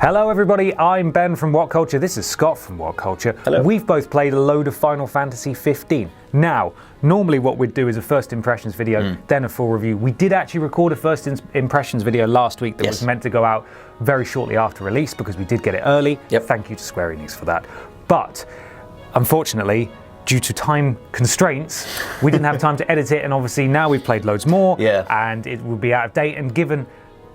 Hello everybody, I'm Ben from What Culture. This is Scott from What Culture. Hello. We've both played a load of Final Fantasy 15. Now, normally what we'd do is a first impressions video, then a full review. We did actually record a first impressions video last week that was meant to go out very shortly after release because we did get it early. Thank you to Square Enix for that. But, unfortunately, due to time constraints, we didn't have time to edit it, and obviously now we've played loads more, and it will be out of date, and given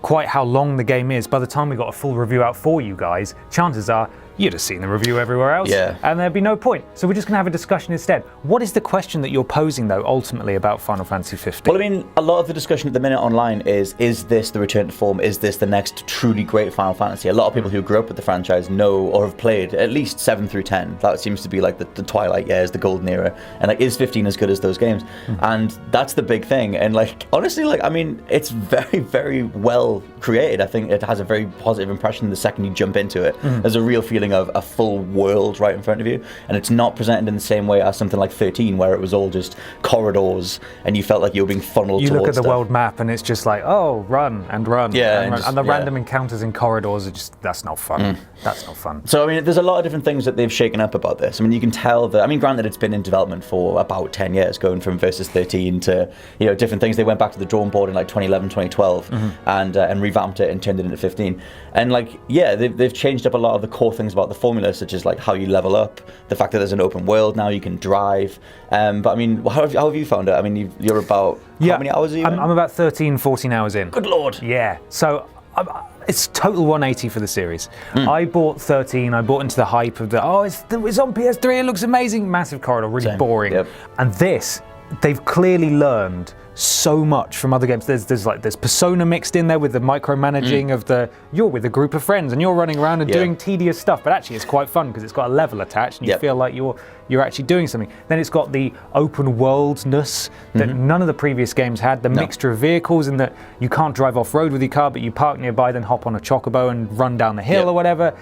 quite how long the game is, by the time we got a full review out for you guys, chances are you'd have seen the review everywhere else, and there'd be no point. So we're just going to have a discussion instead. What is the question that you're posing, though, ultimately about Final Fantasy 15? Well, I mean, a lot of the discussion at the minute online is this the return to form? Is this the next truly great Final Fantasy? A lot of people who grew up with the franchise know or have played at least 7 through 10. That seems to be like the twilight years, the golden era. And like, is 15 as good as those games? And that's the big thing. And like, honestly, like, I mean, it's very, very well created. I think it has a very positive impression the second you jump into it. There's a real feeling of a full world right in front of you, and it's not presented in the same way as something like 13, where it was all just corridors and you felt like you were being funneled towards You look at the stuff. world map and it's just like, oh, run and run. And the random encounters in corridors are just, that's not fun. That's not fun. So, I mean, there's a lot of different things that they've shaken up about this. I mean, you can tell that, I mean, granted, it's been in development for about 10 years, going from Versus 13 to, you know, different things. They went back to the drawing board in like 2011, 2012, and revamped it and turned it into 15. And like, yeah, they've changed up a lot of the core things about the formula, such as like how you level up, the fact that there's an open world now, you can drive. But I mean, how have you found it? I mean, you're about, how many hours are you in? I'm about 13, 14 hours in. Good Lord. Yeah. So it's total 180 for the series. I bought 13, I bought into the hype of it's on PS3, it looks amazing, massive corridor, really boring. And this, they've clearly learned so much from other games. There's Persona mixed in there with the micromanaging of you're with a group of friends and you're running around and doing tedious stuff, but actually it's quite fun because it's got a level attached and you feel like you're actually doing something. Then it's got the open worldness that none of the previous games had, the mixture of vehicles, and that you can't drive off road with your car, but you park nearby, then hop on a chocobo and run down the hill or whatever.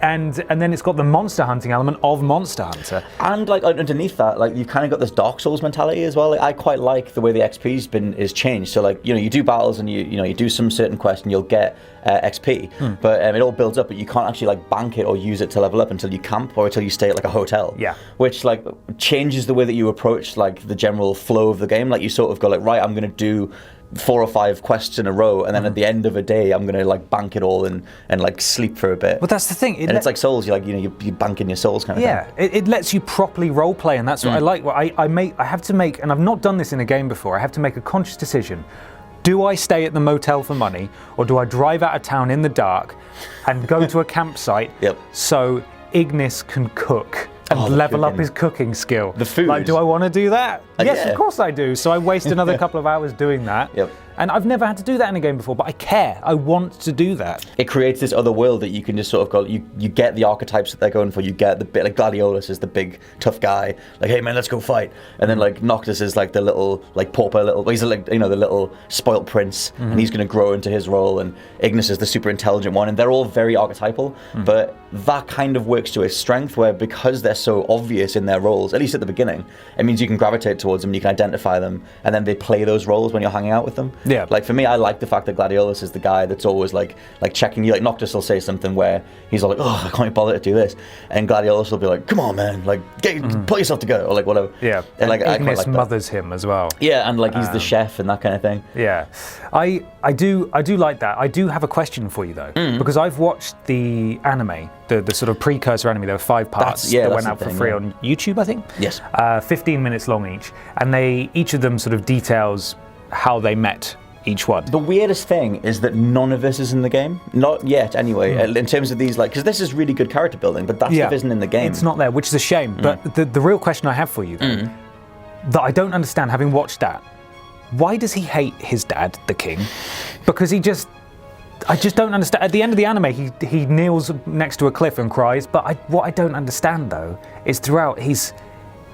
And then it's got the monster hunting element of Monster Hunter. And like underneath that, like you've kind of got this Dark Souls mentality as well. Like, I quite like the way the XP's is changed. So like, you know, you do battles and you do some certain quest and you'll get XP, but it all builds up, but you can't actually like bank it or use it to level up until you camp or until you stay at like a hotel. Which like changes the way that you approach like the general flow of the game. Like you sort of go like, right, I'm going to do 4 or 5 quests in a row, and then at the end of a day I'm gonna like bank it all and like sleep for a bit. Well, that's the thing. And it's like Souls, you bank in your souls kind of thing. It lets you properly role play, and that's what I like. I have to make, and I've not done this in a game before, I have to make a conscious decision. Do I stay at the motel for money, or do I drive out of town in the dark and go to a campsite so Ignis can cook and level up his cooking skill? The food. Like, do I want to do that? Yes, of course I do. So I waste another couple of hours doing that. And I've never had to do that in a game before, but I care. I want to do that. It creates this other world that you can just sort of go, you get the archetypes that they're going for. You get the bit like Gladiolus is the big tough guy, like, hey man, let's go fight. And then like Noctis is like the little like pauper he's like, you know, the little spoilt prince, and he's going to grow into his role. And Ignis is the super intelligent one, and they're all very archetypal. But that kind of works to its strength, where because they're so obvious in their roles, at least at the beginning, it means you can gravitate towards them, you can identify them, and then they play those roles when you're hanging out with them. Like for me, I like the fact that Gladiolus is the guy that's always like checking you. Like Noctis will say something where he's all like, oh, I can't be bothered to do this, and Gladiolus will be like, come on man, like pull yourself together, or like whatever. And like Ignis mothers him as well. And like he's the chef and that kind of thing. I do like that. I do have a question for you though, because I've watched the anime, the sort of precursor anime. There were 5 parts that went out for free on YouTube, I think. 15 minutes long each, and each of them sort of details how they met each one. The weirdest thing is that none of this is in the game. Not yet, anyway, in terms of these, like, because this is really good character building, but that stuff isn't in the game. It's not there, which is a shame. But the real question I have for you, though, that I don't understand, having watched that, why does he hate his dad, the king? Because I just don't understand. At the end of the anime, he kneels next to a cliff and cries, but what I don't understand, though, is throughout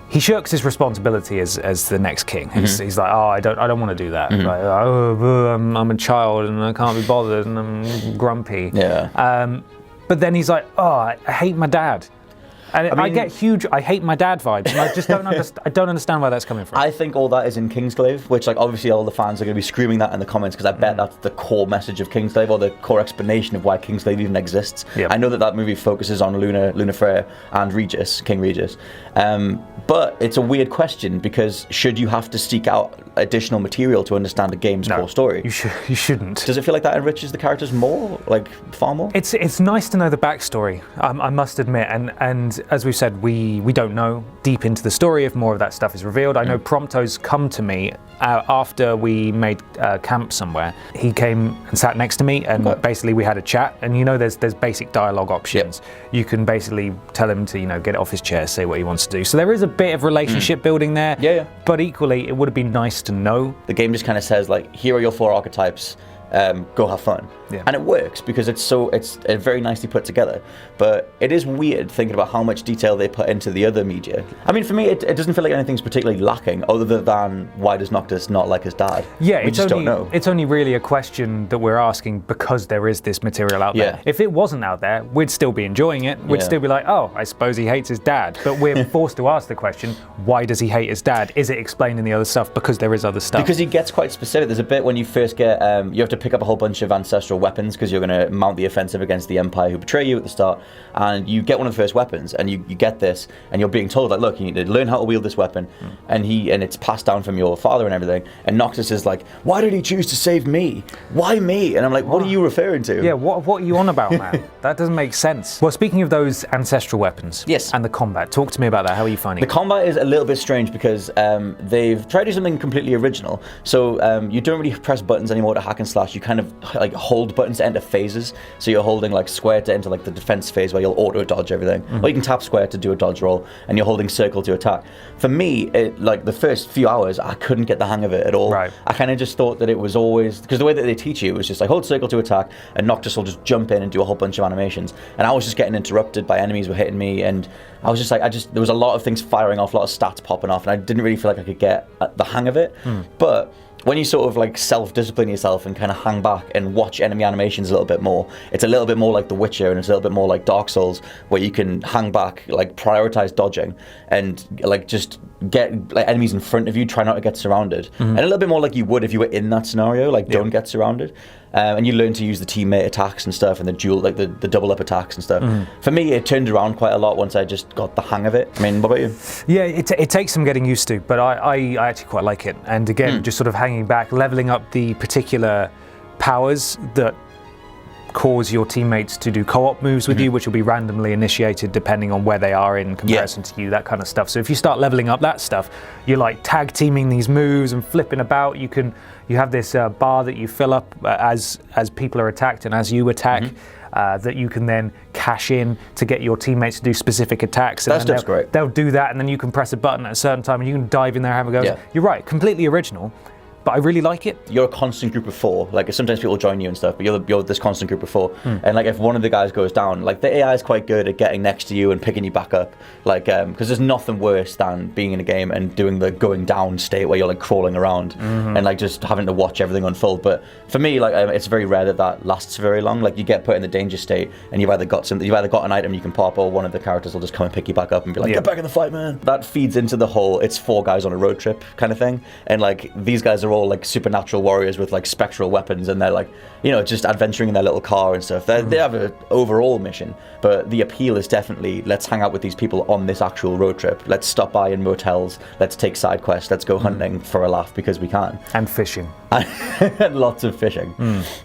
he shirks his responsibility as the next king. He's like, oh, I don't want to do that. Like, I'm a child and I can't be bothered and I'm grumpy. But then he's like, oh, I hate my dad. And I get huge I hate my dad vibes, and I just don't understand where that's coming from. I think all that is in Kingsglaive, which like obviously all the fans are going to be screaming that in the comments, because I bet that's the core message of Kingsglaive, or the core explanation of why Kingsglaive even exists. Yep. I know that movie focuses on Luna Freyr and Regis, King Regis. But it's a weird question, because should you have to seek out additional material to understand the game's core story? You shouldn't. Does it feel like that enriches the characters more, like far more? It's nice to know the backstory, I must admit, and as we've said, we don't know deep into the story if more of that stuff is revealed. I know Prompto's come to me after we made camp somewhere. He came and sat next to me, and basically we had a chat. And there's basic dialogue options. Yep. You can basically tell him to get it off his chair, say what he wants to do. So there is a bit of relationship building there. Yeah. But equally, it would have been nice to know. The game just kind of says, like, here are your 4 archetypes. Go have fun. Yeah. And it works because it's very nicely put together. But it is weird thinking about how much detail they put into the other media. I mean, for me, it doesn't feel like anything's particularly lacking, other than why does Noctis not like his dad? Yeah, we just don't know. It's only really a question that we're asking because there is this material out there. If it wasn't out there, we'd still be enjoying it. We'd still be like, oh, I suppose he hates his dad. But we're forced to ask the question, why does he hate his dad? Is it explained in the other stuff? Because there is other stuff. Because he gets quite specific. There's a bit when you first get, you have to pick up a whole bunch of ancestral weapons because you're going to mount the offensive against the Empire who betray you at the start, and you get one of the first weapons, and you get this, and you're being told, like, look, you need to learn how to wield this weapon, and it's passed down from your father and everything, and Noctis is like, why did he choose to save me? Why me? And I'm like, what are you referring to? Yeah, what are you on about, man? That doesn't make sense. Well, speaking of those ancestral weapons, and the combat, talk to me about that. How are you finding it? The combat is a little bit strange because they've tried to do something completely original. So you don't really press buttons anymore to hack and slash. You kind of like hold buttons to enter phases. So you're holding like square to enter like the defense phase where you'll auto dodge everything, or you can tap square to do a dodge roll, and you're holding circle to attack. For me, like the first few hours, I couldn't get the hang of it at all. Right. I kind of just thought that it was always, because the way that they teach you was just like hold circle to attack, and Noctis will just jump in and do a whole bunch of animations. And I was just getting interrupted by enemies were hitting me, and I was just like, there was a lot of things firing off, a lot of stats popping off, and I didn't really feel like I could get the hang of it. But when you sort of like self-discipline yourself and kind of hang back and watch enemy animations a little bit more, it's a little bit more like The Witcher, and it's a little bit more like Dark Souls, where you can hang back, like prioritize dodging, and like just get like enemies in front of you, try not to get surrounded, and a little bit more like you would if you were in that scenario, like don't get surrounded. And you learn to use the teammate attacks and stuff, and the dual, like the double up attacks and stuff. For me, it turned around quite a lot once I just got the hang of it. I mean, what about you? Yeah, it takes some getting used to, but I actually quite like it. And again, just sort of hanging back, leveling up the particular powers that cause your teammates to do co-op moves with you, which will be randomly initiated depending on where they are in comparison to you, that kind of stuff. So if you start leveling up that stuff, you're like tag teaming these moves and flipping about. You have this bar that you fill up as people are attacked and as you attack, that you can then cash in to get your teammates to do specific attacks. That stuff's great. They'll do that, and then you can press a button at a certain time and you can dive in there and have a go. Yeah. You're right, completely original. But I really like it. You're a constant group of 4. Like sometimes people join you and stuff, but you're this constant group of 4. And like if one of the guys goes down, like the AI is quite good at getting next to you and picking you back up. Like because there's nothing worse than being in a game and doing the going down state where you're like crawling around and like just having to watch everything unfold. But for me, like it's very rare that lasts very long. Like you get put in the danger state and you've either got an item you can pop, or one of the characters will just come and pick you back up and be like, get back in the fight, man. That feeds into the whole it's 4 guys on a road trip kind of thing. And like these guys are all like supernatural warriors with like spectral weapons, and they're like, just adventuring in their little car and stuff. They have an overall mission, but the appeal is definitely let's hang out with these people on this actual road trip. Let's stop by in motels. Let's take side quests. Let's go hunting for a laugh because we can. And fishing. And lots of fishing.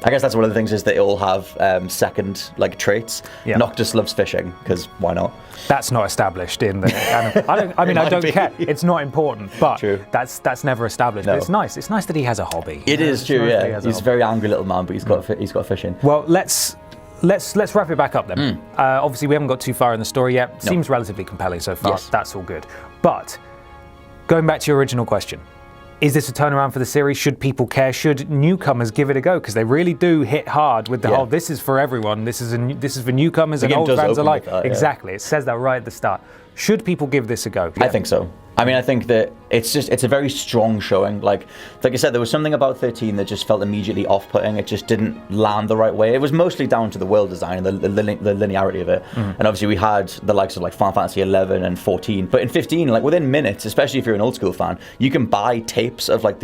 I guess that's one of the things is they all have second like traits. Noctis loves fishing because why not? That's not established in the anime. I don't care. It's not important, but that's never established. No. But it's nice. It's nice that he has a hobby. It is true, yeah. He's a very angry little man, but he's got fishing. Well, let's wrap it back up then. Obviously, we haven't got too far in the story yet. Seems relatively compelling so far. Yes. That's all good. But going back to your original question, is this a turnaround for the series? Should people care? Should newcomers give it a go? Because they really do hit hard with the whole, this is for everyone. This is for newcomers and old fans alike. Exactly. It says that right at the start. Should people give this a go? I think so. I mean, I think that it's a very strong showing. Like I said, there was something about 13 that just felt immediately off-putting. It just didn't land the right way. It was mostly down to the world design and the linearity of it. And obviously we had the likes of like Final Fantasy 11 and 14, but in 15, like within minutes, especially if you're an old school fan, you can buy tapes of like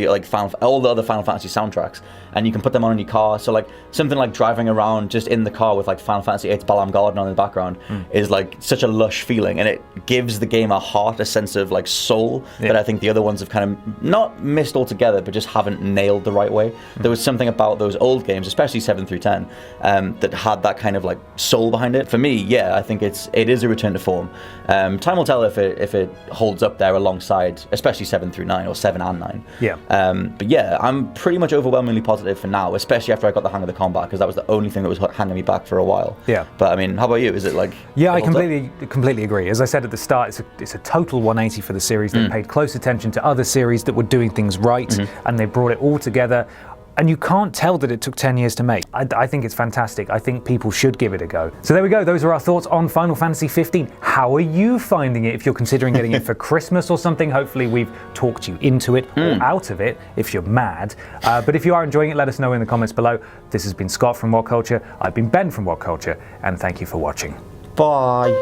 all the other Final Fantasy soundtracks, and you can put them on in your car. So like something like driving around just in the car with like Final Fantasy 8's Balam Garden on in the background is like such a lush feeling, and it gives the game a heart, a sense of like soul that I think the other ones have kind of not missed altogether, but just haven't nailed the right way. There was something about those old games, especially 7 through 10, that had that kind of like soul behind it. For me, yeah, I think it is a return to form. Time will tell if it holds up there alongside, especially 7 through 9 or 7 and 9. Yeah. But yeah, I'm pretty much overwhelmingly positive for now, especially after I got the hang of the combat, because that was the only thing that was hanging me back for a while. Yeah. But I mean, how about you? Is it like? Yeah, I completely agree. As I said at the start, it's a total 180 for the series. They paid close attention to other series that were doing things right, and they brought it all together. And you can't tell that it took 10 years to make. I think it's fantastic. I think people should give it a go. So there we go. Those are our thoughts on Final Fantasy 15. How are you finding it if you're considering getting it for Christmas or something? Hopefully we've talked you into it or out of it if you're mad. But if you are enjoying it, let us know in the comments below. This has been Scott from What Culture. I've been Ben from What Culture. And thank you for watching. Bye.